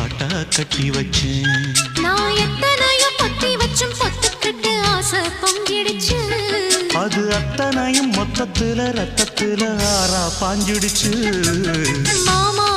பாட்டா கட்டி வச்சேன். நான் எத்தனையோ பொத்தி வச்சும் பொத்துக்கிட்டு ஆசை பொங்கிடுச்சு. அது அத்தனையும் மொத்தத்துல ரத்தத்துல ஆறா பாஞ்சிடுச்சு. மாமா